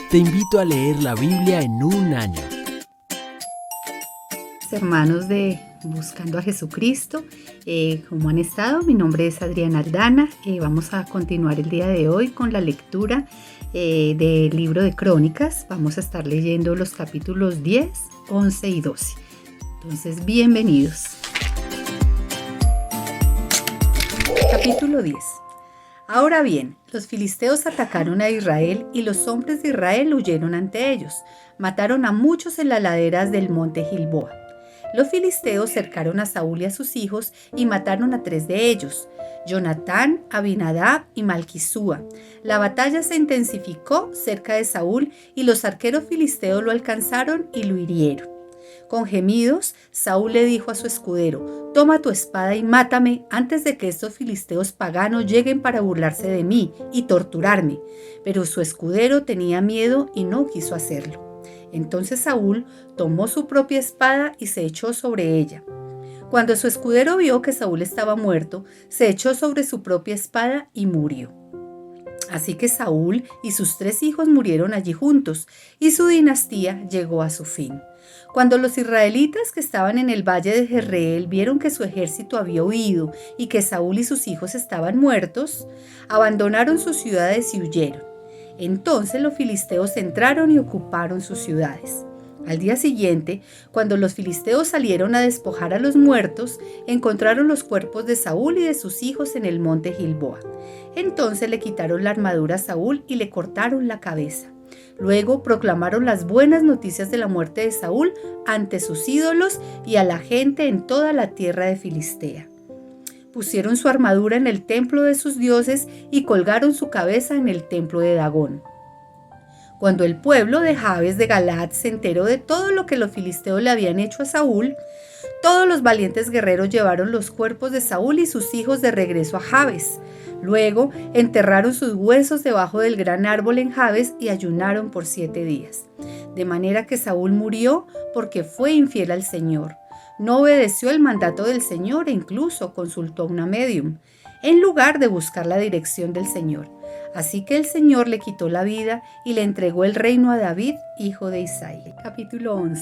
Te invito a leer la Biblia en un año. Hermanos de Buscando a Jesucristo, ¿cómo han estado? Mi nombre es Adriana Aldana. Vamos a continuar el día de hoy con la lectura del libro de Crónicas. Vamos a estar leyendo los capítulos 10, 11 y 12. Entonces, bienvenidos. Capítulo 10. Ahora bien, los filisteos atacaron a Israel y los hombres de Israel huyeron ante ellos. Mataron a muchos en las laderas del monte Gilboa. Los filisteos cercaron a Saúl y a sus hijos y mataron a 3 de ellos, Jonatán, Abinadab y Malquisúa. La batalla se intensificó cerca de Saúl y los arqueros filisteos lo alcanzaron y lo hirieron. Con gemidos, Saúl le dijo a su escudero: «Toma tu espada y mátame antes de que estos filisteos paganos lleguen para burlarse de mí y torturarme». Pero su escudero tenía miedo y no quiso hacerlo. Entonces Saúl tomó su propia espada y se echó sobre ella. Cuando su escudero vio que Saúl estaba muerto, se echó sobre su propia espada y murió. Así que Saúl y sus 3 hijos murieron allí juntos, y su dinastía llegó a su fin. Cuando los israelitas que estaban en el valle de Jezreel vieron que su ejército había huido y que Saúl y sus hijos estaban muertos, abandonaron sus ciudades y huyeron. Entonces los filisteos entraron y ocuparon sus ciudades. Al día siguiente, cuando los filisteos salieron a despojar a los muertos, encontraron los cuerpos de Saúl y de sus hijos en el monte Gilboa. Entonces le quitaron la armadura a Saúl y le cortaron la cabeza. Luego proclamaron las buenas noticias de la muerte de Saúl ante sus ídolos y a la gente en toda la tierra de Filistea. Pusieron su armadura en el templo de sus dioses y colgaron su cabeza en el templo de Dagón. Cuando el pueblo de Jabes de Galaad se enteró de todo lo que los filisteos le habían hecho a Saúl, todos los valientes guerreros llevaron los cuerpos de Saúl y sus hijos de regreso a Jabes. Luego enterraron sus huesos debajo del gran árbol en Jabes y ayunaron por 7 días. De manera que Saúl murió porque fue infiel al Señor. No obedeció el mandato del Señor e incluso consultó a una médium, en lugar de buscar la dirección del Señor. Así que el Señor le quitó la vida y le entregó el reino a David, hijo de Isaí. Capítulo 11.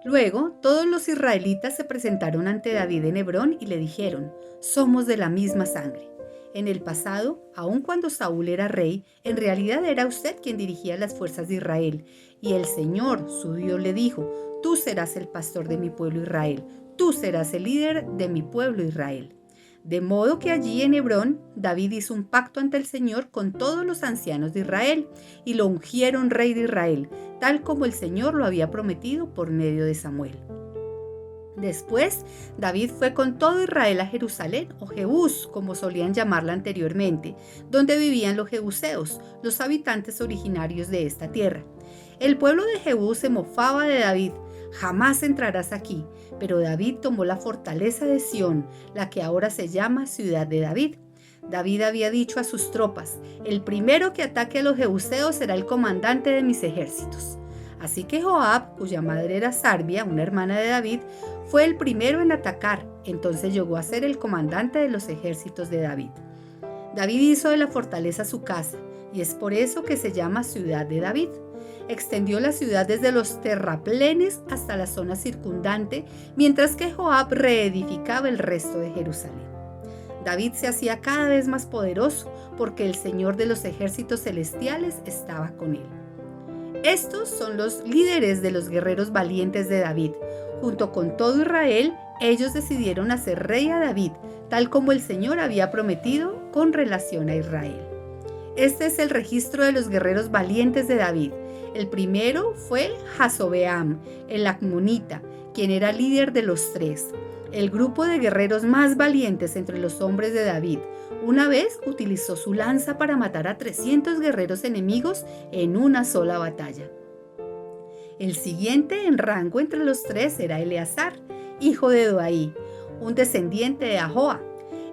Luego, todos los israelitas se presentaron ante David en Hebrón y le dijeron: «Somos de la misma sangre. En el pasado, aun cuando Saúl era rey, en realidad era usted quien dirigía las fuerzas de Israel. Y el Señor, su Dios, le dijo: «Tú serás el pastor de mi pueblo Israel. Tú serás el líder de mi pueblo Israel». De modo que allí en Hebrón, David hizo un pacto ante el Señor con todos los ancianos de Israel y lo ungieron rey de Israel, tal como el Señor lo había prometido por medio de Samuel. Después, David fue con todo Israel a Jerusalén, o Jebús, como solían llamarla anteriormente, donde vivían los jebuseos, los habitantes originarios de esta tierra. El pueblo de Jebús se mofaba de David: «Jamás entrarás aquí», pero David tomó la fortaleza de Sión, la que ahora se llama Ciudad de David. David había dicho a sus tropas: «El primero que ataque a los jebuseos será el comandante de mis ejércitos». Así que Joab, cuya madre era Sarbia, una hermana de David, fue el primero en atacar. Entonces llegó a ser el comandante de los ejércitos de David. David hizo de la fortaleza su casa, y es por eso que se llama Ciudad de David. Extendió la ciudad desde los terraplenes hasta la zona circundante, mientras que Joab reedificaba el resto de Jerusalén. David se hacía cada vez más poderoso porque el Señor de los ejércitos celestiales estaba con él. Estos son los líderes de los guerreros valientes de David. Junto con todo Israel, ellos decidieron hacer rey a David, tal como el Señor había prometido con relación a Israel. Este es el registro de los guerreros valientes de David. El primero fue Jazobeam, el Acmonita, quien era líder de los 3, el grupo de guerreros más valientes entre los hombres de David. Una vez utilizó su lanza para matar a 300 guerreros enemigos en una sola batalla. El siguiente en rango entre los 3 era Eleazar, hijo de Doaí, un descendiente de Ahoa.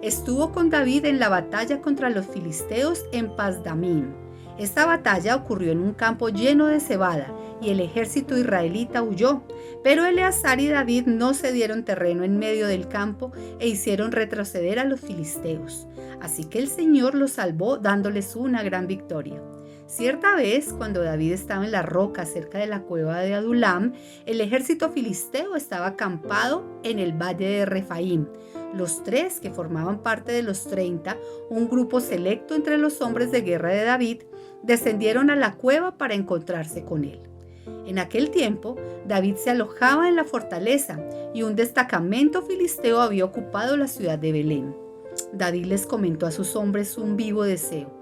Estuvo con David en la batalla contra los filisteos en Pasdamim. Esta batalla ocurrió en un campo lleno de cebada y el ejército israelita huyó, pero Eleazar y David no cedieron terreno en medio del campo e hicieron retroceder a los filisteos. Así que el Señor los salvó dándoles una gran victoria. Cierta vez, cuando David estaba en la roca cerca de la cueva de Adulam, el ejército filisteo estaba acampado en el valle de Refaim. Los tres, que formaban parte de los 30, un grupo selecto entre los hombres de guerra de David, descendieron a la cueva para encontrarse con él. En aquel tiempo, David se alojaba en la fortaleza y un destacamento filisteo había ocupado la ciudad de Belén. David les comentó a sus hombres un vivo deseo.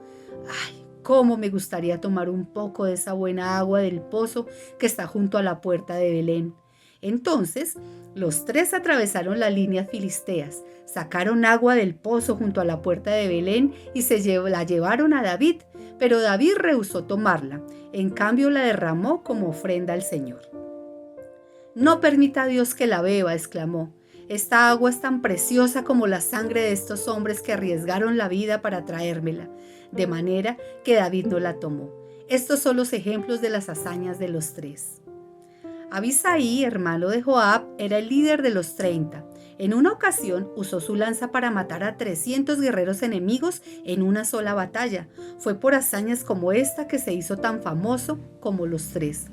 ¡Ay, cómo me gustaría tomar un poco de esa buena agua del pozo que está junto a la puerta de Belén! Entonces, los tres atravesaron las líneas filisteas, sacaron agua del pozo junto a la puerta de Belén y la llevaron a David, pero David rehusó tomarla. En cambio, la derramó como ofrenda al Señor. «No permita a Dios que la beba», exclamó. «Esta agua es tan preciosa como la sangre de estos hombres que arriesgaron la vida para traérmela». De manera que David no la tomó. Estos son los ejemplos de las hazañas de los tres. Abisai, hermano de Joab, era el líder de los 30. En una ocasión usó su lanza para matar a 300 guerreros enemigos en una sola batalla. Fue por hazañas como esta que se hizo tan famoso como los tres.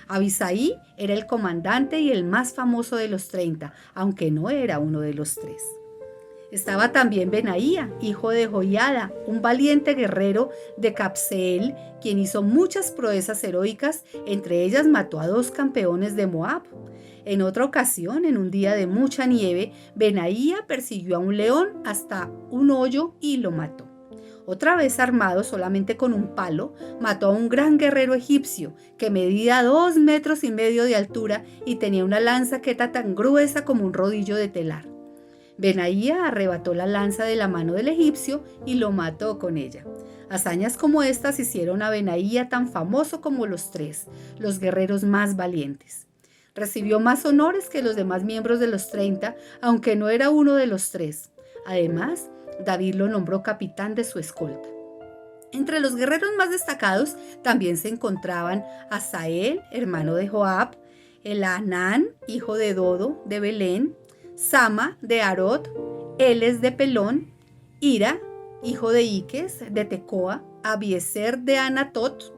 Abisai era el comandante y el más famoso de los 30, aunque no era uno de los tres. Estaba también Benaía, hijo de Joiada, un valiente guerrero de Cabseel, quien hizo muchas proezas heroicas, entre ellas mató a 2 campeones de Moab. En otra ocasión, en un día de mucha nieve, Benaía persiguió a un león hasta un hoyo y lo mató. Otra vez armado solamente con un palo, mató a un gran guerrero egipcio que medía 2,5 metros de altura y tenía una lanza que era tan gruesa como un rodillo de telar. Benaía arrebató la lanza de la mano del egipcio y lo mató con ella. Hazañas como estas hicieron a Benaía tan famoso como los tres, los guerreros más valientes. Recibió más honores que los demás miembros de los 30, aunque no era uno de los tres. Además, David lo nombró capitán de su escolta. Entre los guerreros más destacados también se encontraban Asael, hermano de Joab, Elhanán, hijo de Dodo, de Belén, Sama, de Arod, Eles, de Pelón, Ira, hijo de Iques, de Tecoa, Abiezer, de Anatot,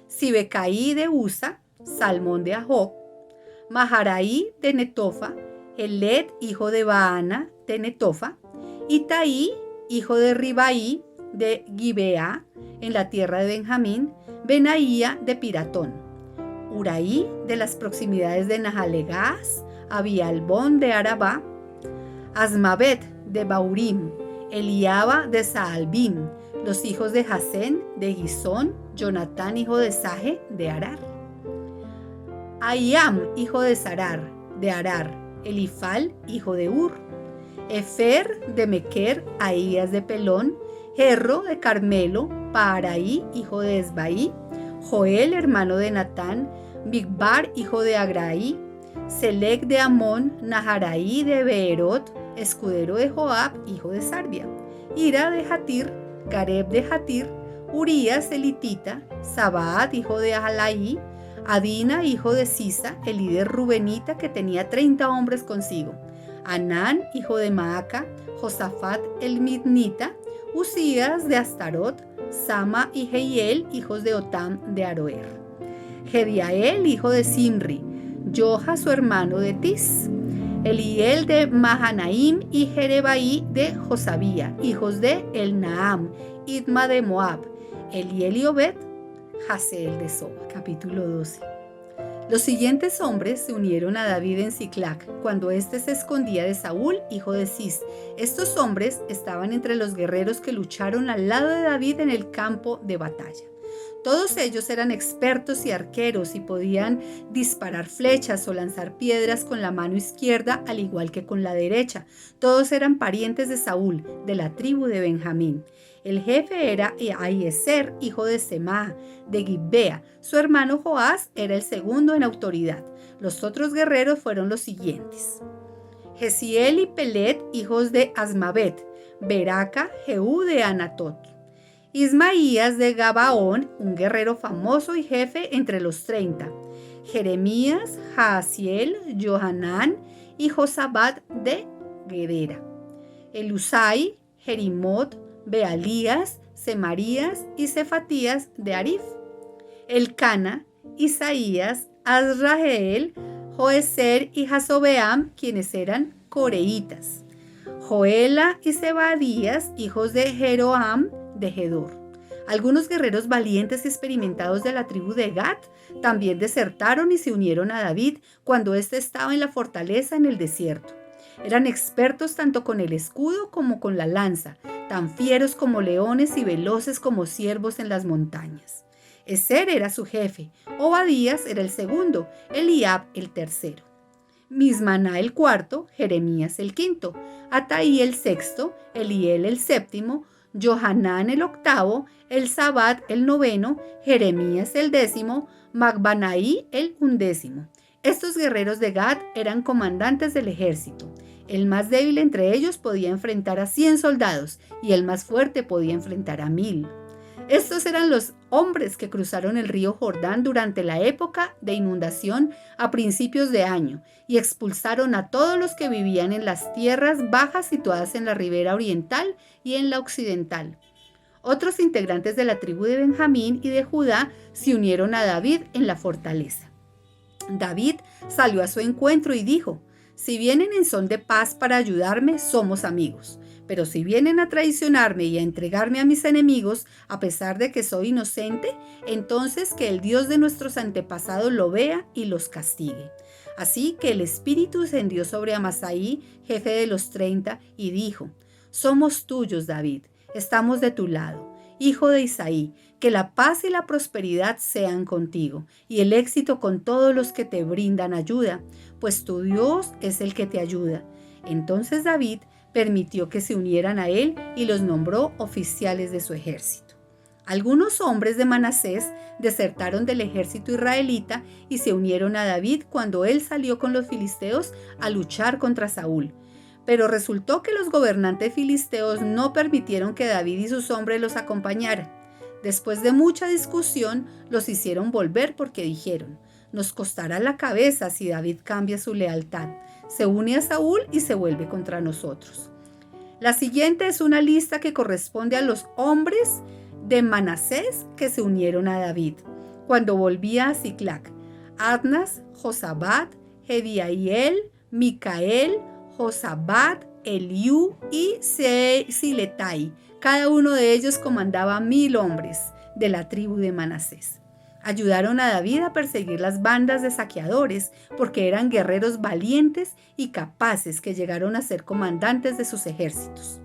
Sibecaí, de Usa, Salmón, de Ahob, Maharaí, de Netofa, Eled, hijo de Baana, de Netofa, Itaí, hijo de Ribaí, de Gibea, en la tierra de Benjamín, Benaía, de Piratón, Uraí, de las proximidades de Nahalegás, Abialbón, de Arabá, Asmavet, de Baurim, Eliaba, de Saalbim, los hijos de Jasén, de Gisón, Jonatán, hijo de Saje, de Arar, Ahiam, hijo de Sarar, de Arar, Elifal, hijo de Ur, Efer, de Mequer, Ahías, de Pelón, Jerro, de Carmelo, Paaraí, hijo de Esbaí, Joel, hermano de Natán, Bigbar, hijo de Agraí, Selec, de Amón, Naharaí, de Beerot, escudero de Joab, hijo de Sarbia, Ira, de Jatir, Gareb, de Jatir, Urías, elitita, Sabaat, hijo de Ahalaí, Adina, hijo de Sisa, el líder rubenita que tenía 30 hombres consigo, Anán, hijo de Maaca, Josafat, el midnita, Usías, de Astarot, Sama y Jehiel, hijos de Otam, de Aroer, Jediael, hijo de Simri, Joha, su hermano, de Tis, Eliel, de Mahanaim, y Jerebaí, de Josabía, hijos de Elnaam, Idma, de Moab, Eliel y Obed, Haseel, de Soba. Capítulo 12. Los siguientes hombres se unieron a David en Siclac, cuando éste se escondía de Saúl, hijo de Cis. Estos hombres estaban entre los guerreros que lucharon al lado de David en el campo de batalla. Todos ellos eran expertos y arqueros y podían disparar flechas o lanzar piedras con la mano izquierda al igual que con la derecha. Todos eran parientes de Saúl, de la tribu de Benjamín. El jefe era Ahiezer, hijo de Semá, de Gibea. Su hermano Joás era el segundo en autoridad. Los otros guerreros fueron los siguientes: Jesiel y Pelet, hijos de Asmavet, Beraca, Jehú de Anatot, Ismaías de Gabaón, un guerrero famoso y jefe entre los 30, Jeremías, Jaasiel, Johanán y Josabat de Gedera, Elusai, Jerimot, Bealías, Semarías y Cefatías de Arif, Elcana, Isaías, Azrael, Joezer y Jasobeam, quienes eran coreitas. Joela y Zebadías, hijos de Jeroam de Gedor. Algunos guerreros valientes y experimentados de la tribu de Gad también desertaron y se unieron a David cuando éste estaba en la fortaleza en el desierto. Eran expertos tanto con el escudo como con la lanza, tan fieros como leones y veloces como ciervos en las montañas. Ezer era su jefe, Obadías era el segundo, Eliab el tercero, Mismaná el cuarto, Jeremías el quinto, Ataí el sexto, Eliel el séptimo, Johanán el octavo, Elzabat el noveno, Jeremías el décimo, Macbanaí el undécimo. Estos guerreros de Gad eran comandantes del ejército. El más débil entre ellos podía enfrentar a 100 soldados y el más fuerte podía enfrentar a 1000. Estos eran los hombres que cruzaron el río Jordán durante la época de inundación a principios de año y expulsaron a todos los que vivían en las tierras bajas situadas en la ribera oriental y en la occidental. Otros integrantes de la tribu de Benjamín y de Judá se unieron a David en la fortaleza. David salió a su encuentro y dijo: «Si vienen en son de paz para ayudarme, somos amigos. Pero si vienen a traicionarme y a entregarme a mis enemigos, a pesar de que soy inocente, entonces que el Dios de nuestros antepasados lo vea y los castigue». Así que el Espíritu descendió sobre Amasaí, jefe de los 30, y dijo: «Somos tuyos, David, estamos de tu lado. Hijo de Isaí, que la paz y la prosperidad sean contigo, y el éxito con todos los que te brindan ayuda, pues tu Dios es el que te ayuda». Entonces David permitió que se unieran a él y los nombró oficiales de su ejército. Algunos hombres de Manasés desertaron del ejército israelita y se unieron a David cuando él salió con los filisteos a luchar contra Saúl. Pero resultó que los gobernantes filisteos no permitieron que David y sus hombres los acompañaran. Después de mucha discusión, los hicieron volver porque dijeron: «Nos costará la cabeza si David cambia su lealtad. Se une a Saúl y se vuelve contra nosotros». La siguiente es una lista que corresponde a los hombres de Manasés que se unieron a David cuando volvía a Siclac: Adnas, Josabad, Jediael, Micael, Josabad, Eliú y Siletai. Cada uno de ellos comandaba 1000 hombres de la tribu de Manasés. Ayudaron a David a perseguir las bandas de saqueadores porque eran guerreros valientes y capaces que llegaron a ser comandantes de sus ejércitos.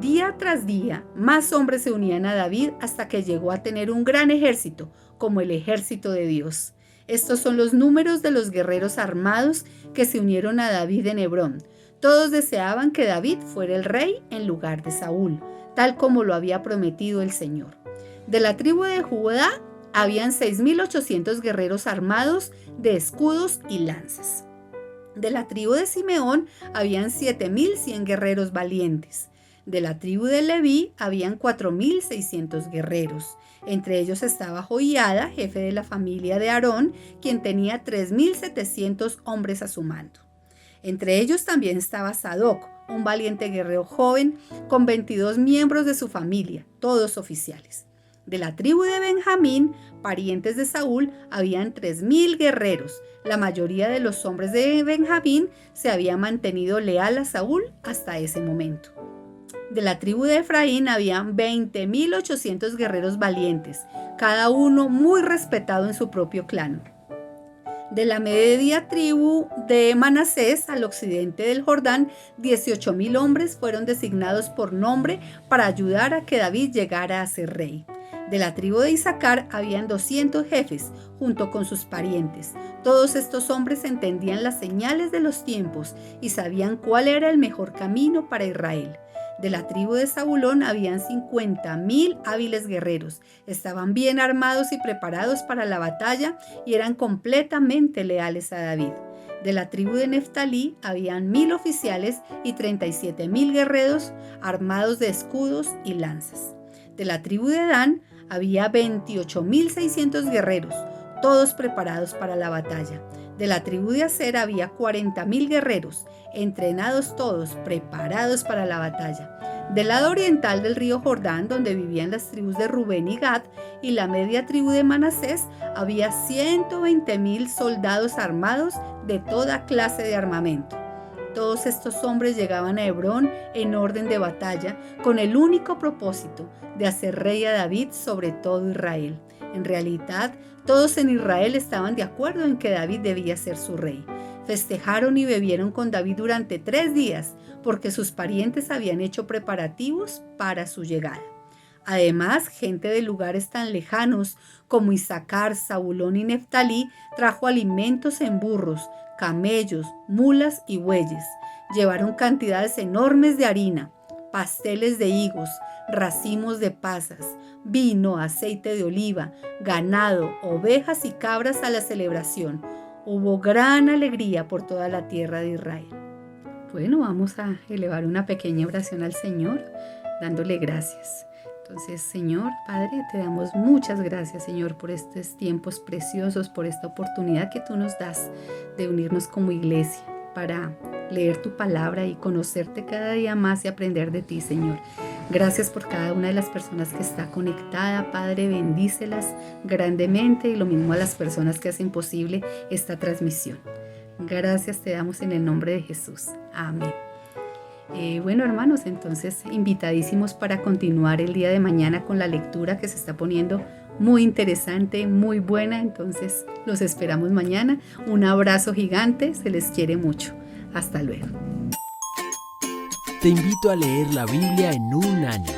Día tras día, más hombres se unían a David hasta que llegó a tener un gran ejército, como el ejército de Dios. Estos son los números de los guerreros armados que se unieron a David en Hebrón. Todos deseaban que David fuera el rey en lugar de Saúl, tal como lo había prometido el Señor. De la tribu de Judá habían 6.800 guerreros armados de escudos y lanzas. De la tribu de Simeón habían 7.100 guerreros valientes. De la tribu de Leví habían 4.600 guerreros. Entre ellos estaba Joiada, jefe de la familia de Aarón, quien tenía 3.700 hombres a su mando. Entre ellos también estaba Sadoc, un valiente guerrero joven, con 22 miembros de su familia, todos oficiales. De la tribu de Benjamín, parientes de Saúl, habían 3.000 guerreros. La mayoría de los hombres de Benjamín se habían mantenido leal a Saúl hasta ese momento. De la tribu de Efraín habían 20.800 guerreros valientes, cada uno muy respetado en su propio clan. De la media tribu de Manasés, al occidente del Jordán, 18.000 hombres fueron designados por nombre para ayudar a que David llegara a ser rey. De la tribu de Isaacar habían 200 jefes, junto con sus parientes. Todos estos hombres entendían las señales de los tiempos y sabían cuál era el mejor camino para Israel. De la tribu de Zabulón habían 50.000 hábiles guerreros. Estaban bien armados y preparados para la batalla y eran completamente leales a David. De la tribu de Neftalí habían 1.000 oficiales y 37.000 guerreros armados de escudos y lanzas. De la tribu de Dan había 28.600 guerreros, todos preparados para la batalla. De la tribu de Aser había 40.000 guerreros, entrenados todos, preparados para la batalla. Del lado oriental del río Jordán, donde vivían las tribus de Rubén y Gad y la media tribu de Manasés, había 120,000 soldados armados de toda clase de armamento. Todos estos hombres llegaban a Hebrón en orden de batalla con el único propósito de hacer rey a David sobre todo Israel. En realidad, todos en Israel estaban de acuerdo en que David debía ser su rey. Festejaron y bebieron con David durante 3 días porque sus parientes habían hecho preparativos para su llegada. Además, gente de lugares tan lejanos como Isaacar, Zabulón y Neftalí trajo alimentos en burros, camellos, mulas y bueyes. Llevaron cantidades enormes de harina, pasteles de higos, racimos de pasas, vino, aceite de oliva, ganado, ovejas y cabras a la celebración. Hubo gran alegría por toda la tierra de Israel. Bueno, vamos a elevar una pequeña oración al Señor, dándole gracias. Entonces, Señor, Padre, te damos muchas gracias, Señor, por estos tiempos preciosos, por esta oportunidad que tú nos das de unirnos como iglesia para leer tu palabra y conocerte cada día más y aprender de ti, Señor. Gracias por cada una de las personas que está conectada, Padre, bendícelas grandemente y lo mismo a las personas que hacen posible esta transmisión. Gracias te damos en el nombre de Jesús. Amén. Bueno, hermanos, entonces invitadísimos para continuar el día de mañana con la lectura que se está poniendo muy interesante, muy buena. Entonces los esperamos mañana. Un abrazo gigante, se les quiere mucho. Hasta luego. Te invito a leer la Biblia en un año.